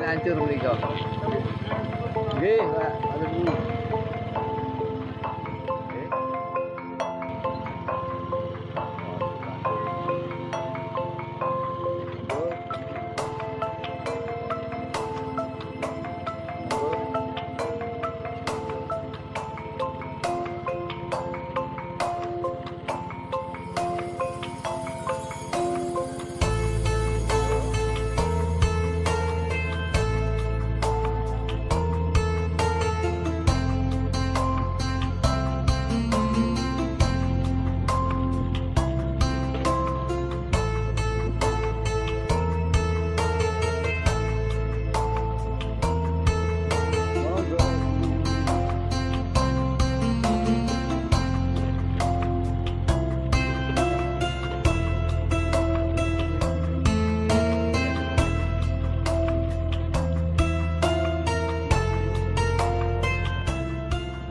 hancur mriko. Nggih, Pak. Matur nuwun.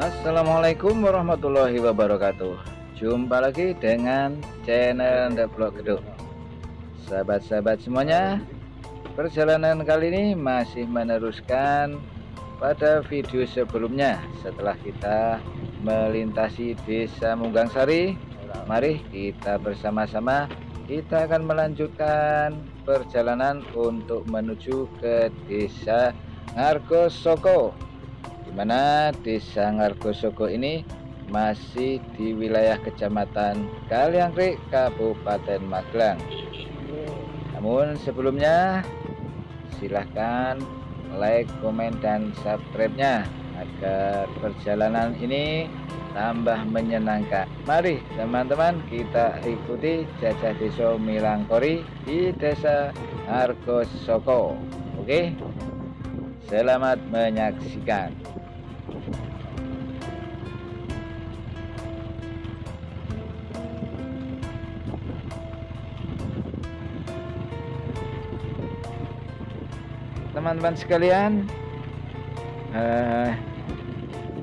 Assalamualaikum warahmatullahi wabarakatuh. Jumpa lagi dengan channel The Vlog Gedung. Sahabat-sahabat semuanya, perjalanan kali ini masih meneruskan pada video sebelumnya. Setelah kita melintasi Desa Munggangsari, mari kita bersama-sama kita akan melanjutkan perjalanan untuk menuju ke Desa Ngargosoko, mana Desa Ngargosoko ini masih di wilayah Kecamatan Kaliangkrik, Kabupaten Magelang. Namun sebelumnya silahkan like, komen, dan subscribe-nya agar perjalanan ini tambah menyenangkan. Mari teman-teman kita ikuti Jajah Desa Milangkori di Desa Ngargosoko. Oke, selamat menyaksikan. Teman-teman sekalian,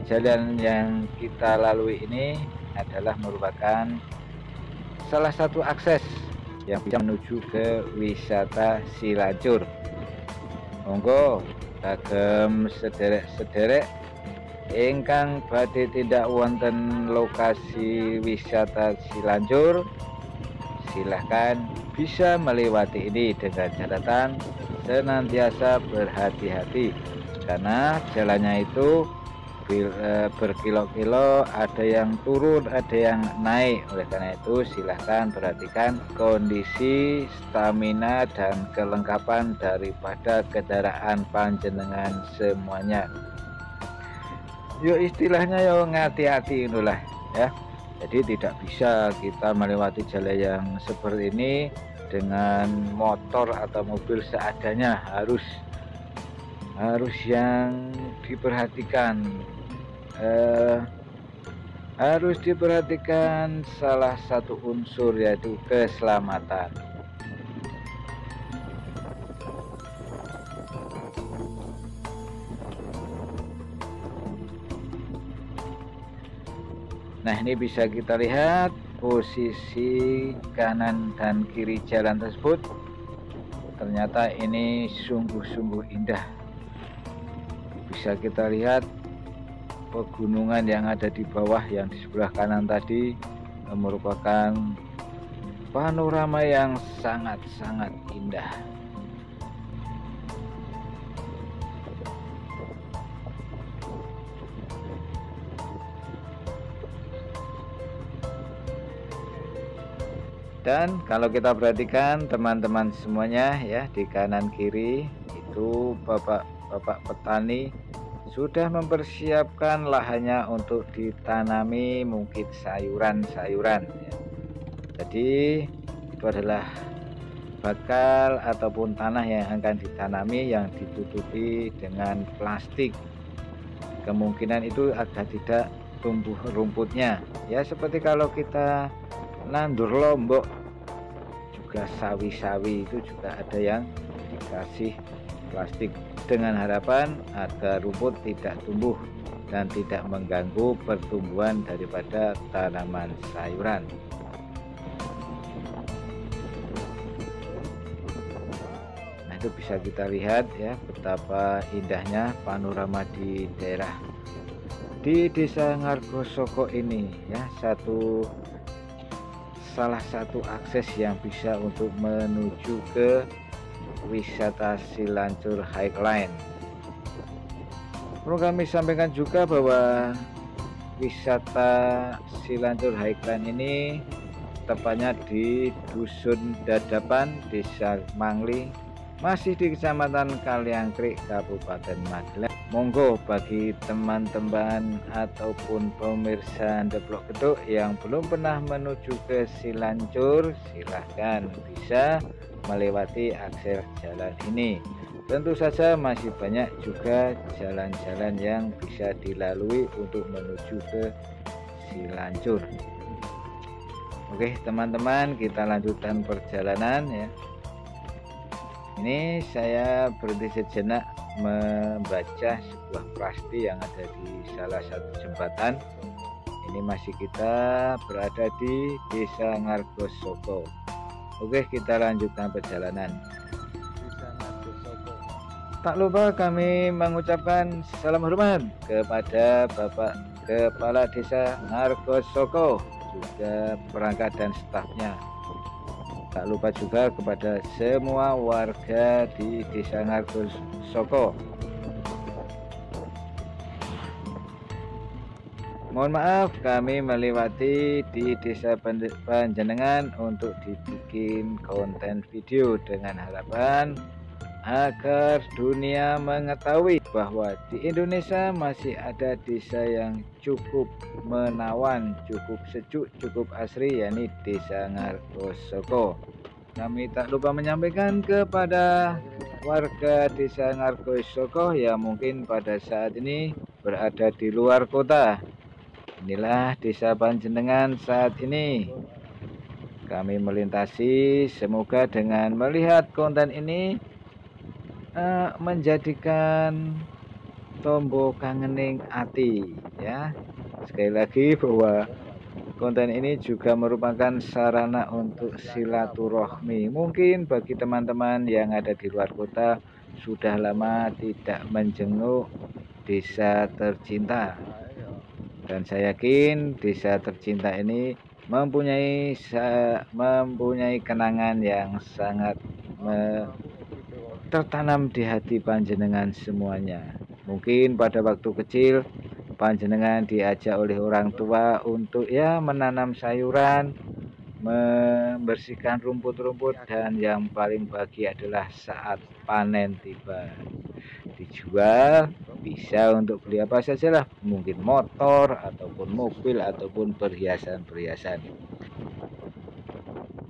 jalan yang kita lalui ini adalah merupakan salah satu akses yang bisa menuju ke wisata Silancur. Monggo kagem sederek-sederek ingkang badhe tindak wonten lokasi wisata Silancur, silahkan bisa melewati ini dengan catatan senantiasa berhati-hati, karena jalannya itu berkilo-kilo, ada yang turun, ada yang naik. Oleh karena itu silahkan perhatikan kondisi stamina dan kelengkapan daripada kendaraan panjenengan semuanya. Yo istilahnya yo ngati-hati itulah ya. Jadi tidak bisa kita melewati jalan yang seperti ini dengan motor atau mobil seadanya, harus yang diperhatikan, harus diperhatikan salah satu unsur, yaitu keselamatan. Nah, ini bisa kita lihat posisi kanan dan kiri jalan tersebut. Ternyata ini sungguh-sungguh indah. Bisa kita lihat pegunungan yang ada di bawah, yang di sebelah kanan tadi merupakan panorama yang sangat-sangat indah. Dan kalau kita perhatikan teman-teman semuanya ya, di kanan kiri itu bapak petani sudah mempersiapkan lahannya untuk ditanami mungkin sayuran-sayuran ya. Jadi itu adalah bakal ataupun tanah yang akan ditanami, yang ditutupi dengan plastik. Kemungkinan itu agar tidak tumbuh rumputnya ya, seperti kalau kita nandur lombok juga, sawi-sawi itu juga ada yang dikasih plastik dengan harapan agar rumput tidak tumbuh dan tidak mengganggu pertumbuhan daripada tanaman sayuran. Nah, itu bisa kita lihat ya betapa indahnya panorama di daerah di Desa Ngargosoko ini ya, salah satu akses yang bisa untuk menuju ke wisata Silancur Highline. Perlu kami sampaikan juga bahwa wisata Silancur Highline ini tepatnya di Dusun Dadapan, Desa Mangli, masih di Kecamatan Kaliangkrik, Kabupaten Magelang. Monggo bagi teman-teman ataupun pemirsa Deplok Geduk yang belum pernah menuju ke Silancur, silahkan bisa melewati akses jalan ini. Tentu saja masih banyak juga jalan-jalan yang bisa dilalui untuk menuju ke Silancur. Oke teman-teman, kita lanjutkan perjalanan ya. Ini saya berhenti sejenak membaca sebuah prasasti yang ada di salah satu jembatan. Ini masih kita berada di Desa Ngargosoko. Oke, kita lanjutkan perjalanan. Desa Ngargosoko. Tak lupa kami mengucapkan salam hormat kepada Bapak Kepala Desa Ngargosoko, juga perangkat dan stafnya. Tak lupa juga kepada semua warga di Desa Ngargosoko. Mohon maaf kami melewati di Desa Panjenengan untuk dibikin konten video dengan harapan agar dunia mengetahui bahwa di Indonesia masih ada desa yang cukup menawan, cukup sejuk, cukup asri, yakni Desa Ngargosoko. Kami tak lupa menyampaikan kepada warga Desa Ngargosoko yang mungkin pada saat ini berada di luar kota. Inilah Desa Panjenengan saat ini. Kami melintasi, semoga dengan melihat konten ini menjadikan tombol kangening ati ya. Sekali lagi bahwa konten ini juga merupakan sarana untuk silaturahmi. Mungkin bagi teman-teman yang ada di luar kota sudah lama tidak menjenguk desa tercinta, dan saya yakin desa tercinta ini mempunyai kenangan yang sangat tertanam di hati panjenengan semuanya. Mungkin pada waktu kecil panjenengan diajak oleh orang tua untuk ya menanam sayuran, membersihkan rumput-rumput, dan yang paling bahagia adalah saat panen tiba. Dijual, bisa untuk beli apa saja lah, mungkin motor ataupun mobil ataupun perhiasan-perhiasan.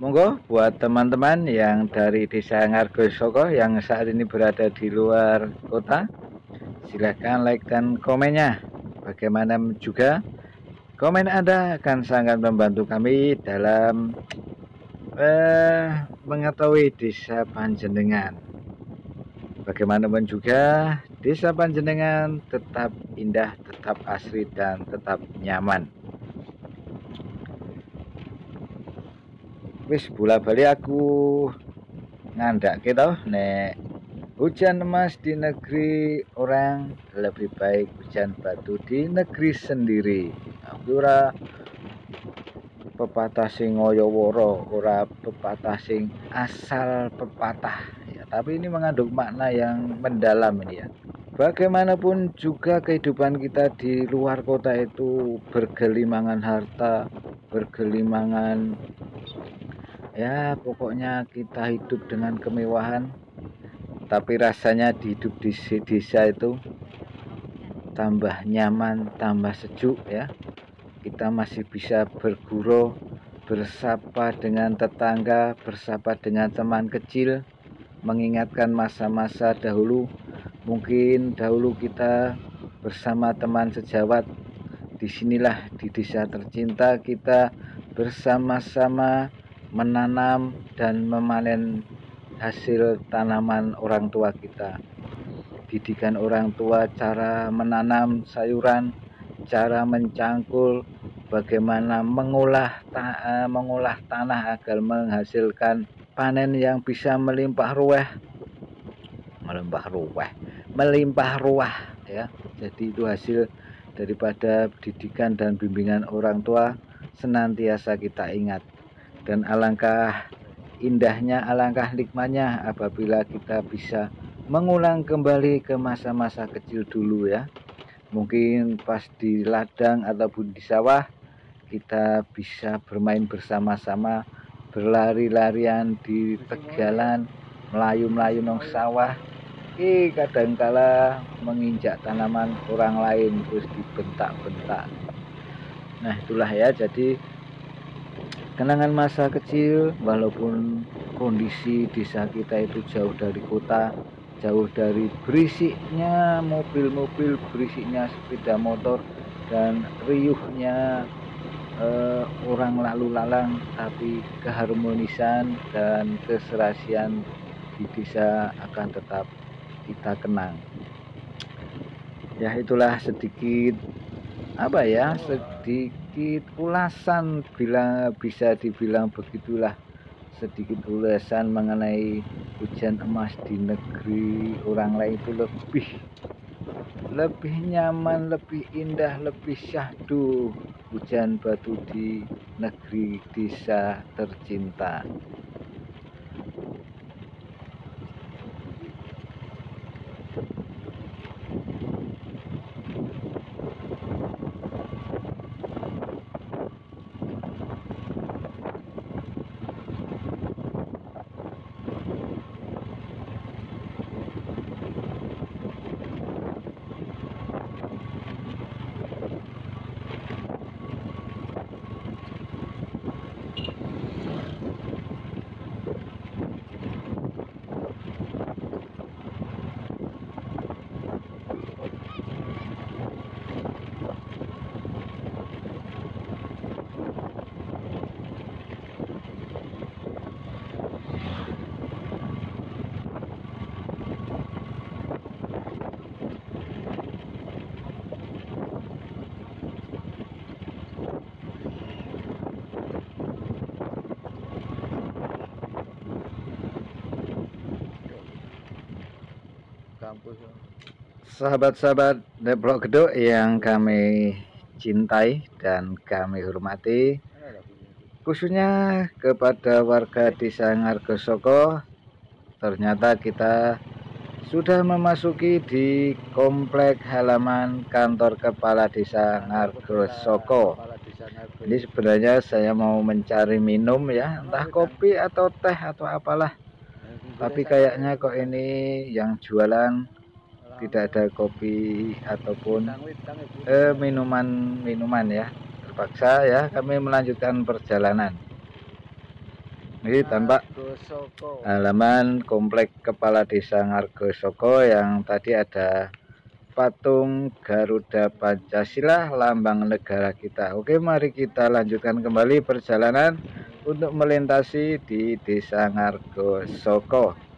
Monggo buat teman-teman yang dari Desa Ngargosoko yang saat ini berada di luar kota, silahkan like dan komennya. Bagaimana juga komen Anda akan sangat membantu kami dalam mengetahui Desa Panjenengan. Bagaimanapun juga Desa Panjenengan tetap indah, tetap asri, dan tetap nyaman. Wis bola balik aku ngandak gitu nek hujan emas di negeri orang lebih baik hujan batu di negeri sendiri. Ora pepatah sing ngoyo-woro, ora pepatah sing asal pepatah ya, tapi ini mengandung makna yang mendalam ini ya. Bagaimanapun juga kehidupan kita di luar kota itu bergelimangan harta, bergelimangan ya, pokoknya kita hidup dengan kemewahan, tapi rasanya hidup di desa itu tambah nyaman, tambah sejuk ya. Kita masih bisa bergurau, bersapa dengan tetangga, bersapa dengan teman kecil, mengingatkan masa-masa dahulu. Mungkin dahulu kita bersama teman sejawat. Disinilah di desa tercinta kita bersama-sama menanam dan memanen hasil tanaman orang tua kita. Didikan orang tua cara menanam sayuran, cara mencangkul, bagaimana mengolah tanah agar menghasilkan panen yang bisa melimpah ruah. melimpah ruah ya. Jadi itu hasil daripada didikan dan bimbingan orang tua senantiasa kita ingat. Dan alangkah indahnya, alangkah nikmatnya apabila kita bisa mengulang kembali ke masa-masa kecil dulu ya. Mungkin pas di ladang ataupun di sawah kita bisa bermain bersama-sama, berlari-larian di tegalan, melayu-melayu nong sawah. Kadangkala menginjak tanaman orang lain terus dibentak-bentak. Nah itulah ya, jadi kenangan masa kecil walaupun kondisi desa kita itu jauh dari kota, jauh dari berisiknya mobil-mobil, berisiknya sepeda motor dan riuhnya orang lalu lalang, tapi keharmonisan dan keserasian di desa akan tetap kita kenang. Ya itulah sedikit sedikit ulasan, bila bisa dibilang begitulah, sedikit ulasan mengenai hujan emas di negeri orang lain itu lebih nyaman, lebih indah, lebih syahdu hujan batu di negeri desa tercinta. Sahabat-sahabat Deplok Geduk yang kami cintai dan kami hormati, khususnya kepada warga desa Ngargosoko, ternyata kita sudah memasuki di komplek halaman kantor kepala desa Ngargosoko. Ini sebenarnya saya mau mencari minum ya, entah kopi atau teh atau apalah, tapi kayaknya kok ini yang jualan tidak ada kopi ataupun minuman ya. Terpaksa ya kami melanjutkan perjalanan. Ini tampak halaman komplek kepala desa Ngargosoko yang tadi ada patung Garuda Pancasila, lambang negara kita. Oke, mari kita lanjutkan kembali perjalanan untuk melintasi di desa Ngargosoko.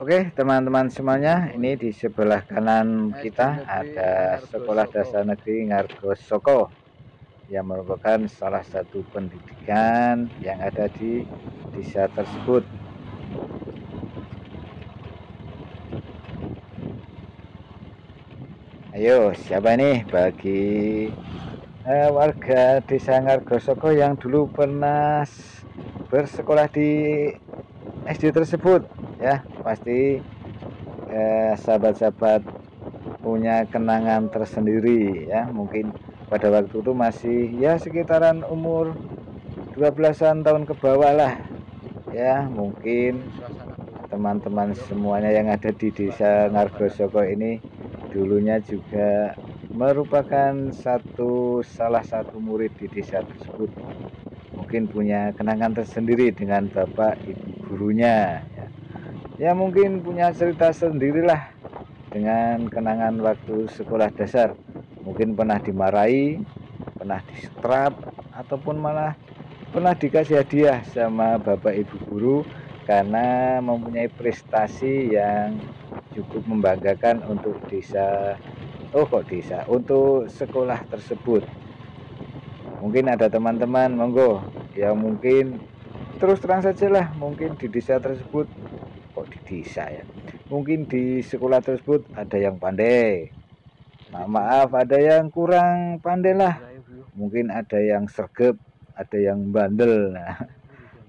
Oke teman-teman semuanya, ini di sebelah kanan kita ada Sekolah Dasar Negeri Ngargosoko yang merupakan salah satu pendidikan yang ada di desa tersebut. Ayo, siapa nih bagi warga desa Ngargosoko yang dulu pernah bersekolah di SD tersebut ya, pasti sahabat-sahabat punya kenangan tersendiri ya. Mungkin pada waktu itu masih ya sekitaran umur 12-an tahun ke bawah lah ya. Mungkin teman-teman semuanya yang ada di desa Ngargosoko ini dulunya juga merupakan salah satu murid di desa tersebut. Mungkin punya kenangan tersendiri dengan bapak ibu gurunya ya, mungkin punya cerita sendirilah dengan kenangan waktu sekolah dasar. Mungkin pernah dimarahi, pernah disetrap, ataupun malah pernah dikasih hadiah sama bapak ibu guru karena mempunyai prestasi yang cukup membanggakan untuk desa, untuk sekolah tersebut. Mungkin ada teman-teman monggo ya, mungkin terus terang saja lah, mungkin di desa tersebut, kok di desa ya, mungkin di sekolah tersebut ada yang pandai, maaf ada yang kurang pandai lah, mungkin ada yang sergap, ada yang bandel. Nah,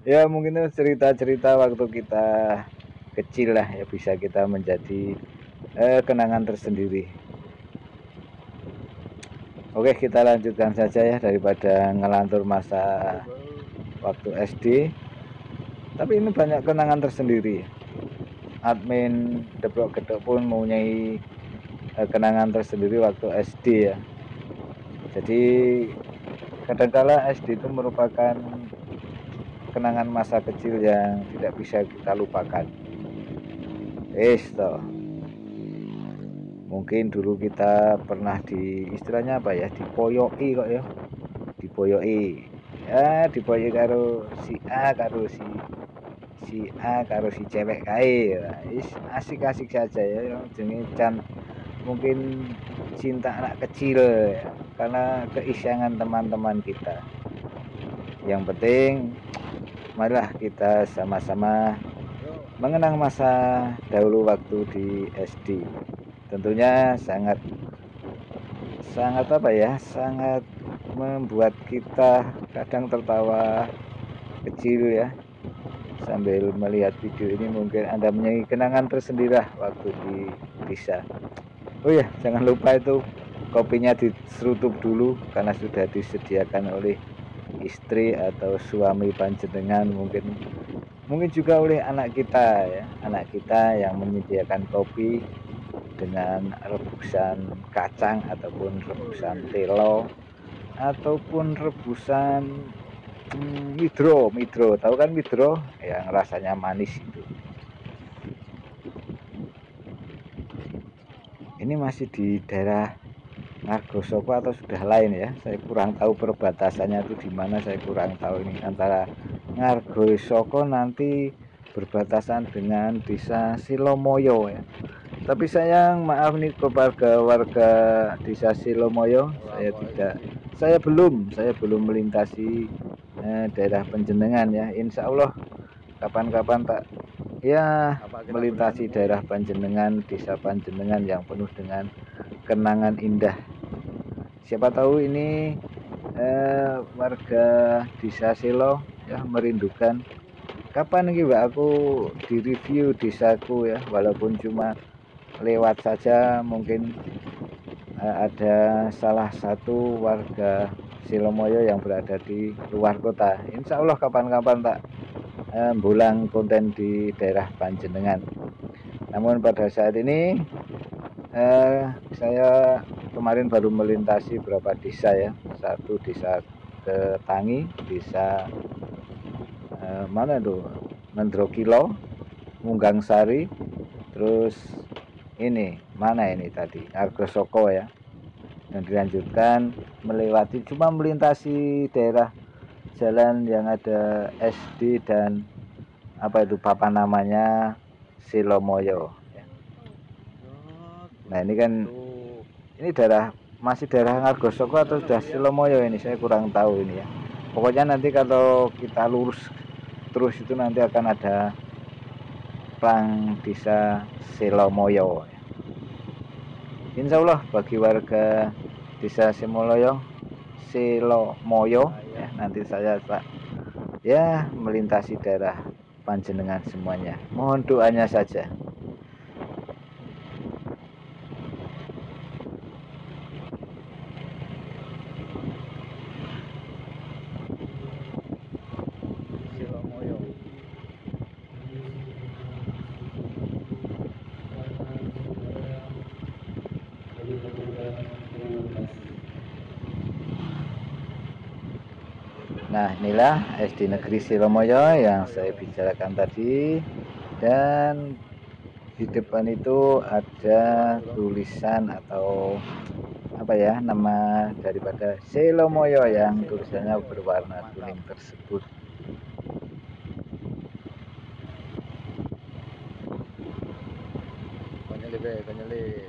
ya mungkin itu cerita-cerita waktu kita kecil lah ya, bisa kita menjadi kenangan tersendiri. Oke, kita lanjutkan saja ya, daripada ngelantur masa waktu SD. Tapi ini banyak kenangan tersendiri. Admin Debrok Gedok pun mempunyai kenangan tersendiri waktu SD ya. Jadi kadangkala SD itu merupakan kenangan masa kecil yang tidak bisa kita lupakan. Mungkin dulu kita pernah istilahnya apa ya, dipoyoki kok ya, dipoyoki ya, dipoyoki karo si A karo si A karo si cewek kae, asik-asik saja ya, jenenge can mungkin cinta anak kecil ya, karena keisangan teman-teman kita. Yang penting marilah kita sama-sama mengenang masa dahulu waktu di SD. Tentunya sangat apa ya, sangat membuat kita kadang tertawa kecil ya, sambil melihat video ini. Mungkin Anda mempunyai kenangan tersendiri lah waktu di desa. Oh ya, jangan lupa itu kopinya diserutup dulu karena sudah disediakan oleh istri atau suami panjenengan, mungkin juga oleh anak kita ya, anak kita yang menyediakan kopi dengan rebusan kacang ataupun rebusan telo ataupun rebusan midro, tahu kan midro yang rasanya manis itu. Ini masih di daerah Ngargosoko atau sudah lain ya, saya kurang tahu perbatasannya itu di mana, saya kurang tahu. Ini antara Ngargosoko nanti berbatasan dengan desa Silomoyo ya. Tapi sayang maaf nih kepada warga desa Silomoyo, saya belum melintasi daerah panjenengan ya. Insya Allah kapan-kapan tak ya melintasi daerah panjenengan, desa panjenengan yang penuh dengan kenangan indah. Siapa tahu ini warga desa Silo ya merindukan kapan nih Mbak aku di review desaku ya, walaupun cuma lewat saja. Mungkin ada salah satu warga Silomoyo yang berada di luar kota. Insya Allah kapan-kapan tak bulang konten di daerah panjenengan. Namun pada saat ini saya kemarin baru melintasi beberapa desa ya. Satu desa Ketangi, desa mana tuh, Mendrokilo, Munggang Sari, terus ini mana ini tadi Ngargosoko ya. Yang dilanjutkan melewati, cuma melintasi daerah jalan yang ada SD dan apa itu papan namanya Silomoyo ya. Nah ini kan ini masih daerah Ngargosoko atau sudah Silomoyo ini, saya kurang tahu ini ya. Pokoknya nanti kalau kita lurus terus itu nanti akan ada plang desa Silomoyo. Insya Allah bagi warga desa Silomoyo ya, nanti saya ya melintasi daerah panjenengan semuanya. Mohon doanya saja. Nah inilah SD Negeri Silomoyo yang saya bicarakan tadi, dan di depan itu ada tulisan atau apa ya, nama daripada Silomoyo yang tulisannya berwarna kuning tersebut. Konyolip.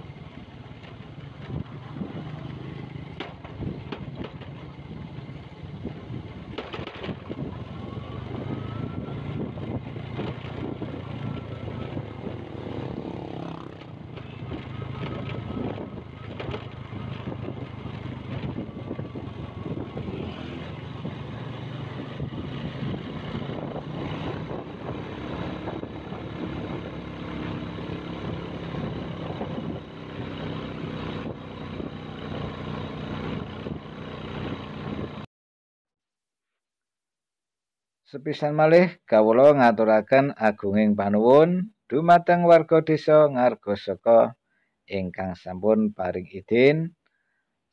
Sepisan malih kawula ngaturaken agunging panuwun dumateng warga desa Ngargosaka ingkang sampun paring idin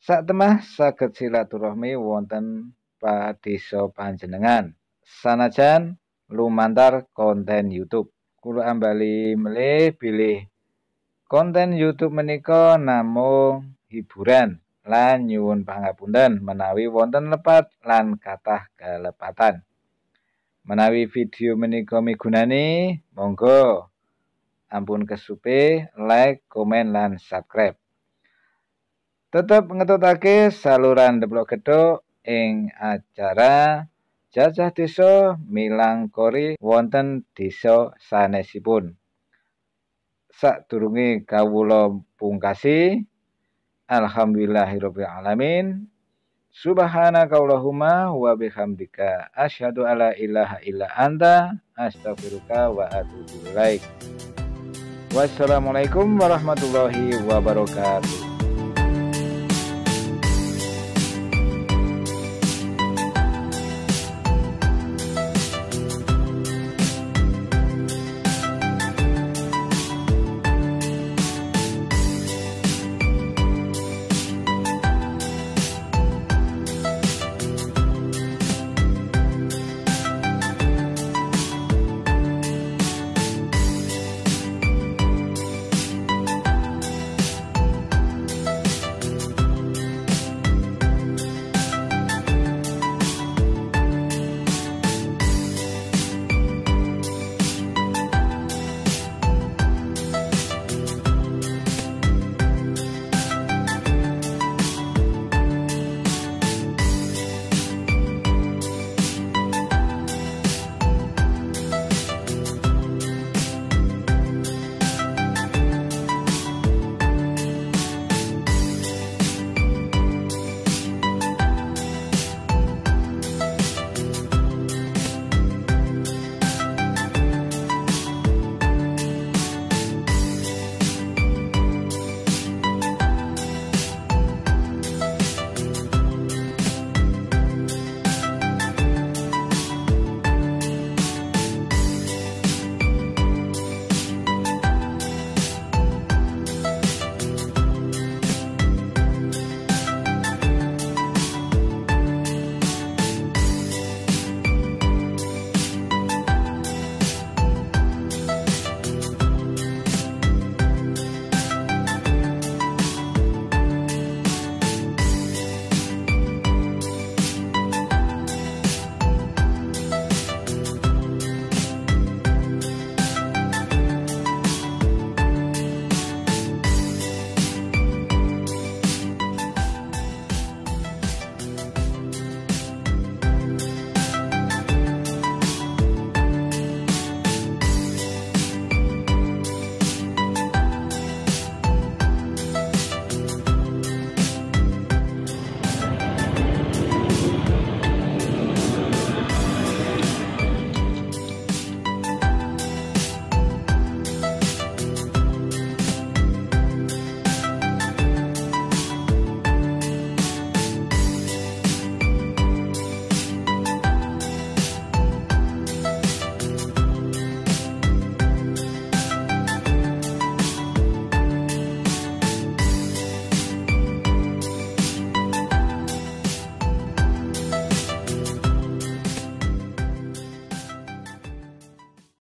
satemah saged silaturahmi wonten padesa panjenengan sanajan lumantar konten YouTube. Kula ambali melih bilih konten YouTube menika namung hiburan lan nyuwun pangapunten menawi wonten lepat lan kathah kelepatan. Menawi video menika migunani, monggo ampun kesupe like, komen lan subscribe. Tetep ngetutake saluran Deplok Gedhok ing acara Jajah Desa Milang Kori wonten desa sanesipun. Sadurunge kawula pungkasi, alhamdulillahirabbil alamin. Subhanakallahumma wa bihamdika asyhadu alla ilaha illa anta astaghfiruka wa atubu ilaik. Wassalamualaikum warahmatullahi wabarakatuh.